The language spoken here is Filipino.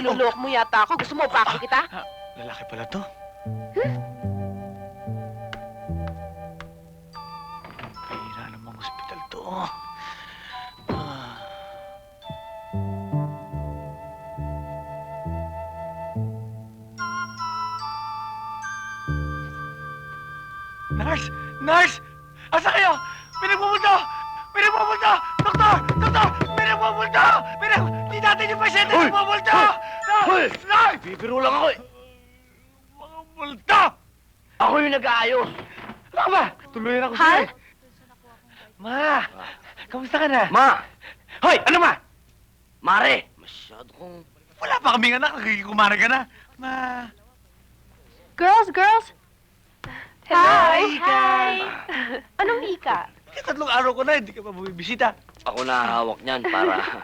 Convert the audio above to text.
nilolok mo yata ako. Gusto mo upaki kita? Lalaki pala to. Pahira namang ospital to. Nurse! Nurse! Asa kayo? Pinagmumulto! Pinagmumulto! Doktor! Doktor! Pinagmumulto! Di natin yung pasyente nagmumulto! Hoy! Nurse! Bibiro lang ako eh. Mga multo! Ako yung nag-aayos. Ano ba? Tuluyan ako Hal? sa'yo eh. Ma! Kamusta ka na? Ma! Hoy! Ano ma? Mare! Masyado kong... Wala pa kaming anak. Nakikikumara ka na. Ma! Girls! Hi, Ika! Anong Ika? Tatlong araw ko na, hindi ka pa bumibisita. Ako na hawak niyan para...